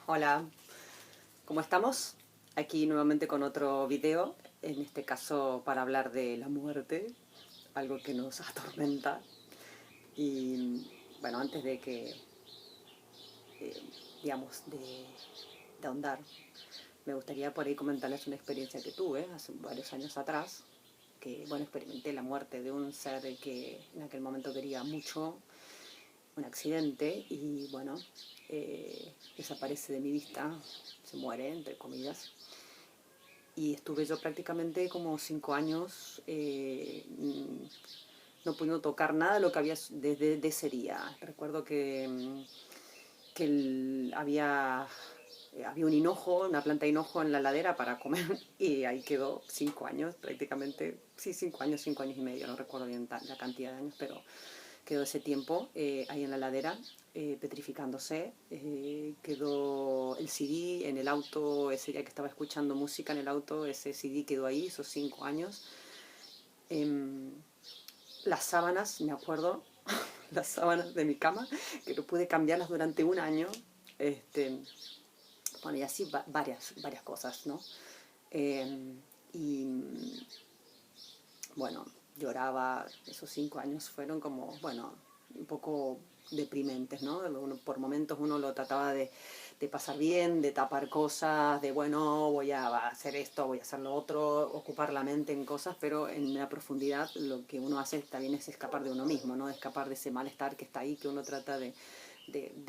Hola, ¿cómo estamos? Aquí nuevamente con otro video, en este caso para hablar de la muerte, algo que nos atormenta. Y bueno, antes de que, eh, digamos, de ahondar, me gustaría por ahí comentarles una experiencia que tuve hace varios años atrás, que bueno, experimenté la muerte de un ser que en aquel momento quería mucho, un accidente, y bueno, desaparece de mi vista, se muere, entre comillas. Y estuve yo prácticamente como 5 años no pudiendo tocar nada de lo que había desde de ese día. Recuerdo que había un hinojo, una planta de hinojo en la ladera para comer y ahí quedó 5 años prácticamente, sí, 5 años, 5 años y medio, no recuerdo bien la cantidad de años, pero quedó ese tiempo ahí en la ladera, petrificándose. Quedó el CD en el auto, ese día que estaba escuchando música en el auto, ese CD quedó ahí, esos 5 años. Em, las sábanas, me acuerdo, las sábanas de mi cama, que no pude cambiarlas durante un año. Este, bueno, y así varias cosas, ¿no? Y bueno, lloraba, esos 5 años fueron como, bueno, un poco deprimentes, ¿no? Por momentos uno lo trataba de pasar bien, de tapar cosas, de bueno, voy a hacer esto, voy a hacer lo otro, ocupar la mente en cosas, pero en la profundidad lo que uno hace también es escapar de uno mismo, ¿no? Escapar de ese malestar que está ahí, que uno trata de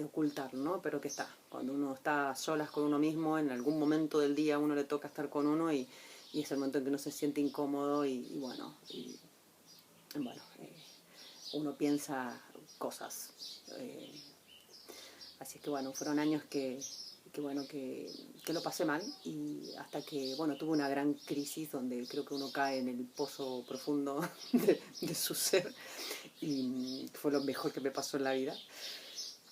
ocultar, ¿no? Pero que está. Cuando uno está a solas con uno mismo, en algún momento del día uno le toca estar con uno y es el momento en que uno se siente incómodo y bueno, uno piensa cosas. Así que bueno, fueron años que lo pasé mal y hasta que, bueno, tuve una gran crisis donde creo que uno cae en el pozo profundo de su ser y fue lo mejor que me pasó en la vida.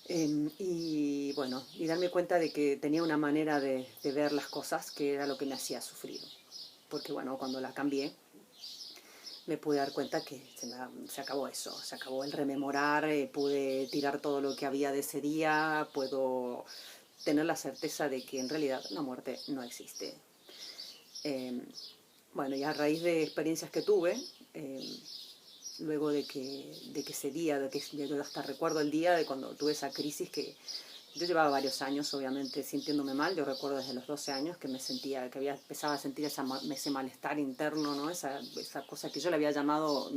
Y bueno, y darme cuenta de que tenía una manera de ver las cosas que era lo que me hacía sufrir. Porque bueno, cuando la cambié, me pude dar cuenta que se acabó eso, se acabó el rememorar, pude tirar todo lo que había de ese día, puedo tener la certeza de que en realidad la muerte no existe. Eh, bueno, y a raíz de experiencias que tuve, luego de que ese día, yo hasta recuerdo el día de cuando tuve esa crisis que yo llevaba varios años, obviamente, sintiéndome mal. Yo recuerdo desde los 12 años que me sentía, que había empezado a sentir ese malestar interno, ¿no? Esa cosa que yo le había llamado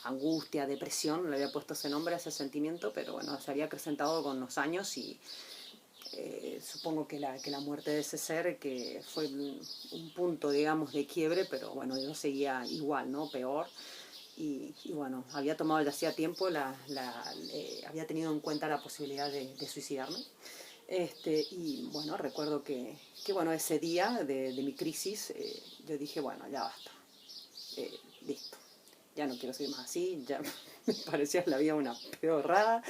angustia, depresión, le había puesto ese nombre a ese sentimiento, pero bueno, se había acrecentado con los años y supongo que la muerte de ese ser, que fue un punto, digamos, de quiebre, pero bueno, yo seguía igual, ¿no? Peor. Y bueno, había tomado ya hacía tiempo, había tenido en cuenta la posibilidad de suicidarme. Y bueno, recuerdo que bueno, ese día de mi crisis, yo dije, bueno, ya basta, listo, ya no quiero seguir más así, ya me parecía la vida una peorrada.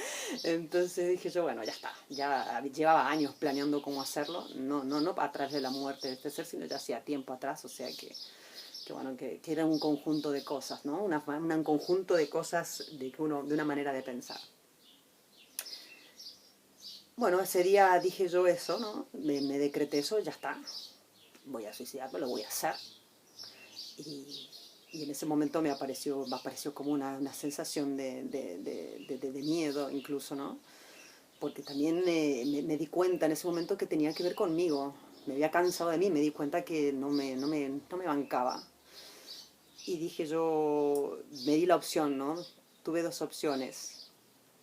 Entonces dije yo, bueno, ya está, ya llevaba años planeando cómo hacerlo, no a través de la muerte de este ser, sino ya hacía tiempo atrás, o sea que bueno, que era un conjunto de cosas, ¿no? Un conjunto de cosas de una manera de pensar. Bueno, ese día dije yo eso, ¿no? Me decreté eso, ya está, voy a suicidarme, lo voy a hacer. Y, y en ese momento me apareció como una sensación de miedo incluso, ¿no? Porque también me di cuenta en ese momento que tenía que ver conmigo. Me había cansado de mí, me di cuenta que no me bancaba. Y dije yo, me di la opción, ¿no? Tuve dos opciones.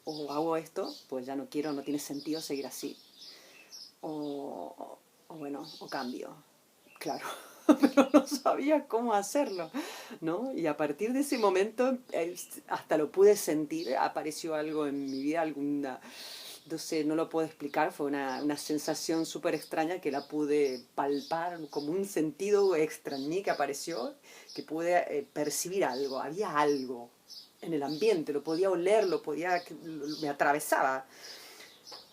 O hago esto, pues ya no quiero, no tiene sentido seguir así. O bueno, o cambio. Claro, pero no sabía cómo hacerlo, ¿no? Y a partir de ese momento, hasta lo pude sentir, apareció algo en mi vida, no sé, no lo puedo explicar, fue una sensación súper extraña que la pude palpar, como un sentido extra en mí que apareció, que pude percibir algo, había algo en el ambiente, lo podía oler, me atravesaba.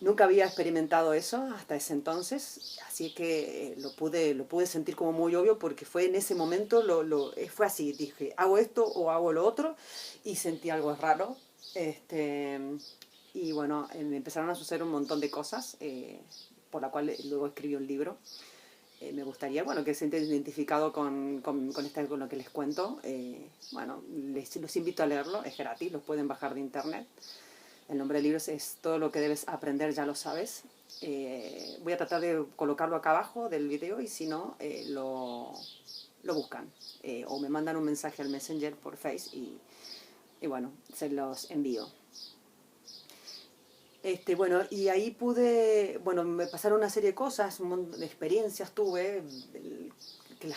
Nunca había experimentado eso hasta ese entonces, así que lo pude sentir como muy obvio porque fue en ese momento, fue así, dije, hago esto o hago lo otro y sentí algo raro. Este, y bueno, me empezaron a suceder un montón de cosas. por la cual luego escribí un libro. Me gustaría, bueno, que se sienten identificado con lo que les cuento. Bueno, los invito a leerlo, es gratis, los pueden bajar de internet. El nombre del libro es Todo lo que debes aprender, ya lo sabes. Voy a tratar de colocarlo acá abajo del video y si no, lo buscan. O me mandan un mensaje al Messenger por Face y bueno, se los envío. Bueno, y ahí pude, bueno, me pasaron una serie de cosas, un montón de experiencias tuve, que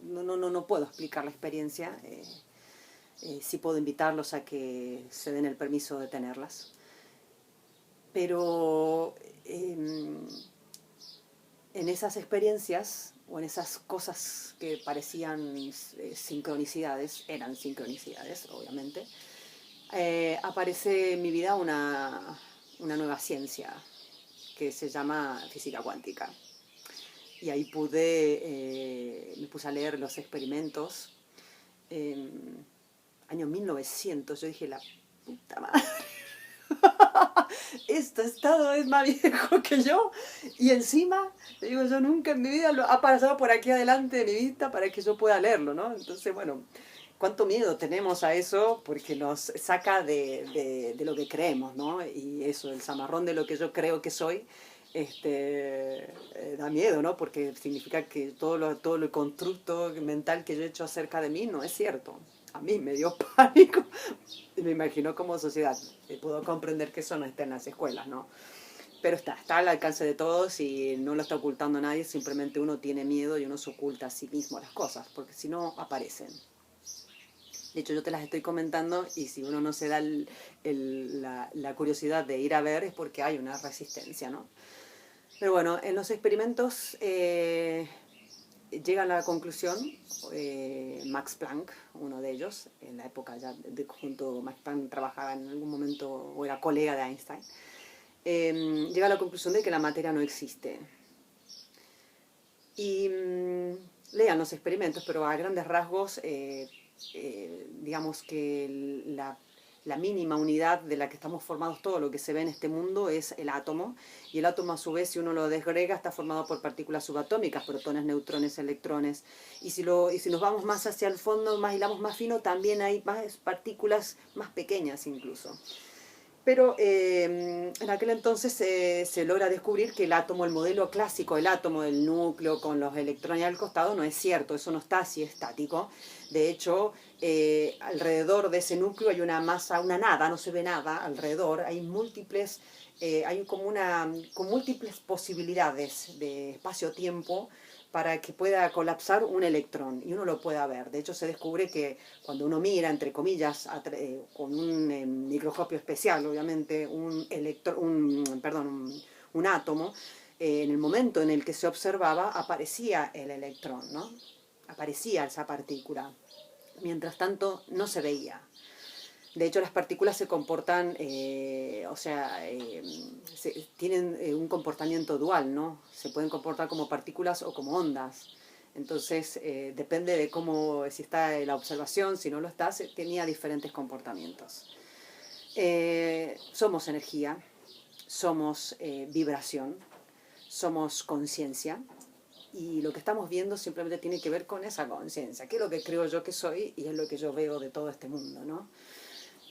no puedo explicar la experiencia, sí puedo invitarlos a que se den el permiso de tenerlas. Pero en esas experiencias, o en esas cosas que parecían sincronicidades, eran sincronicidades, obviamente, aparece en mi vida una nueva ciencia que se llama física cuántica. Y ahí me puse a leer los experimentos. Año 1900, yo dije, la puta madre, este estado es más viejo que yo. Y encima, digo, yo nunca en mi vida lo ha pasado por aquí adelante de mi vista para que yo pueda leerlo, ¿no? Entonces, bueno, cuánto miedo tenemos a eso porque nos saca de lo que creemos, ¿no? Y eso, el zamarrón de lo que yo creo que soy, da miedo, ¿no? Porque significa que todo el constructo mental que yo he hecho acerca de mí no es cierto. A mí me dio pánico. Me imagino como sociedad. Puedo comprender que eso no está en las escuelas, ¿no? Pero está al alcance de todos y no lo está ocultando nadie, simplemente uno tiene miedo y uno se oculta a sí mismo las cosas, porque si no aparecen. De hecho, yo te las estoy comentando y si uno no se da la curiosidad de ir a ver es porque hay una resistencia, ¿no? Pero bueno, en los experimentos llega a la conclusión, Max Planck, uno de ellos, en la época ya junto Max Planck trabajaba en algún momento o era colega de Einstein, llega a la conclusión de que la materia no existe. Y lean los experimentos, pero a grandes rasgos, digamos que la mínima unidad de la que estamos formados, todo lo que se ve en este mundo es el átomo, y el átomo a su vez, si uno lo desgrega, está formado por partículas subatómicas, protones, neutrones, electrones, y si nos vamos más hacia el fondo, más hilamos más fino, también hay más partículas más pequeñas incluso. Pero en aquel entonces se logra descubrir que el átomo, el modelo clásico del átomo, del núcleo con los electrones al costado, no es cierto, eso no está así estático. De hecho, alrededor de ese núcleo hay una masa, una nada, no se ve nada alrededor, hay múltiples, con múltiples posibilidades de espacio-tiempo para que pueda colapsar un electrón y uno lo pueda ver. De hecho, se descubre que cuando uno mira, entre comillas, con un microscopio especial, obviamente, un átomo, en el momento en el que se observaba, aparecía el electrón, ¿no? Aparecía esa partícula. Mientras tanto, no se veía. De hecho, las partículas se comportan, tienen un comportamiento dual, ¿no? Se pueden comportar como partículas o como ondas. Entonces, depende de cómo, si está la observación, si no lo está, tenía diferentes comportamientos. Somos energía, somos vibración, somos conciencia. Y lo que estamos viendo simplemente tiene que ver con esa conciencia, que es lo que creo yo que soy y es lo que yo veo de todo este mundo, ¿no?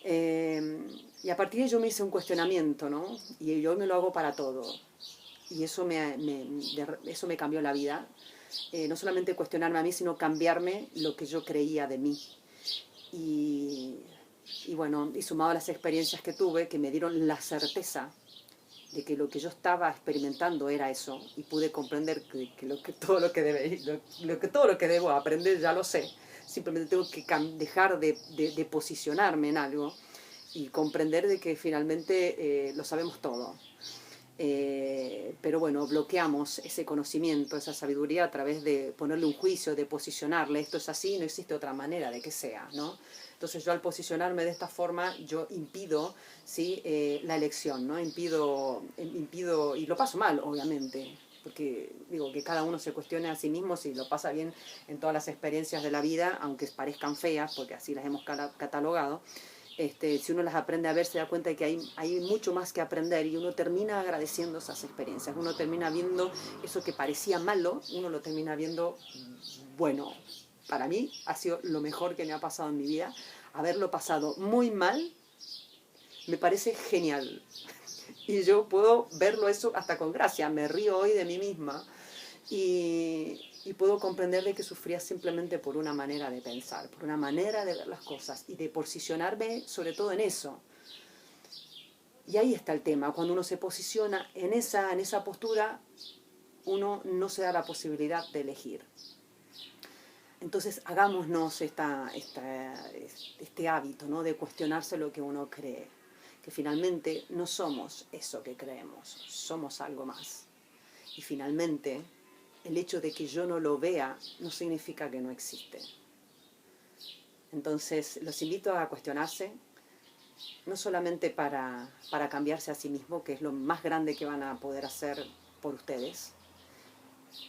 Y a partir de ello me hice un cuestionamiento, ¿no? Y yo me lo hago para todo. Y eso me cambió la vida. No solamente cuestionarme a mí, sino cambiarme lo que yo creía de mí. Y bueno, y sumado a las experiencias que tuve, que me dieron la certeza de que lo que yo estaba experimentando era eso, y pude comprender que todo lo que debo aprender ya lo sé. Simplemente tengo que dejar de posicionarme en algo y comprender de que finalmente lo sabemos todo. Pero bueno, bloqueamos ese conocimiento, esa sabiduría a través de ponerle un juicio, de posicionarle, esto es así, no existe otra manera de que sea, ¿no? Entonces yo al posicionarme de esta forma, yo impido, ¿sí? La elección, ¿no? Impido, y lo paso mal, obviamente, porque digo que cada uno se cuestione a sí mismo si lo pasa bien en todas las experiencias de la vida, aunque parezcan feas, porque así las hemos catalogado. Si uno las aprende a ver, se da cuenta de que hay mucho más que aprender y uno termina agradeciendo esas experiencias. Uno termina viendo eso que parecía malo, uno lo termina viendo bueno. Para mí ha sido lo mejor que me ha pasado en mi vida. Haberlo pasado muy mal me parece genial. Y yo puedo verlo eso hasta con gracia. Me río hoy de mí misma y puedo comprender de que sufría simplemente por una manera de pensar, por una manera de ver las cosas y de posicionarme sobre todo en eso. Y ahí está el tema, cuando uno se posiciona en esa postura, uno no se da la posibilidad de elegir. Entonces hagámonos este hábito, ¿no?, de cuestionarse lo que uno cree, que finalmente no somos eso que creemos, somos algo más. Y finalmente, el hecho de que yo no lo vea no significa que no existe. Entonces, los invito a cuestionarse, no solamente para cambiarse a sí mismo, que es lo más grande que van a poder hacer por ustedes,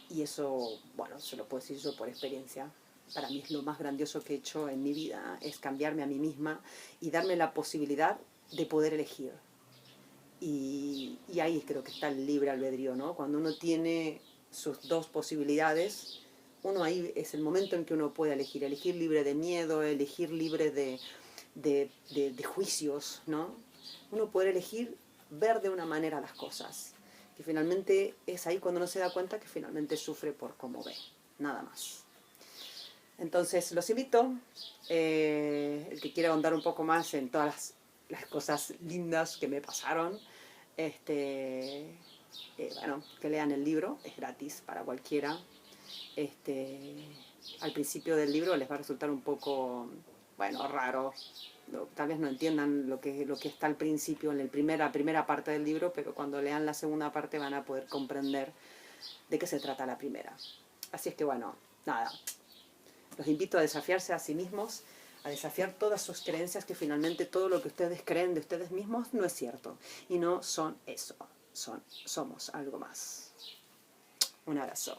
y eso, bueno, se lo puedo decir yo por experiencia, para mí es lo más grandioso que he hecho en mi vida, es cambiarme a mí misma y darme la posibilidad de poder elegir. Y ahí creo que está el libre albedrío, ¿no? Cuando uno tiene sus dos posibilidades, uno ahí es el momento en que uno puede elegir libre de miedo, elegir libre de juicios, ¿no? Uno puede elegir ver de una manera las cosas. Que finalmente es ahí cuando uno se da cuenta que finalmente sufre por cómo ve, nada más. Entonces los invito, el que quiera ahondar un poco más en todas las cosas lindas que me pasaron, bueno, que lean el libro, es gratis para cualquiera. Al principio del libro les va a resultar un poco, bueno, raro, tal vez no entiendan lo que está al principio, en la primera parte del libro, pero cuando lean la segunda parte van a poder comprender de qué se trata la primera. Así es que bueno, nada, los invito a desafiarse a sí mismos, a desafiar todas sus creencias, que finalmente todo lo que ustedes creen de ustedes mismos no es cierto y no son eso, somos algo más. Un abrazo.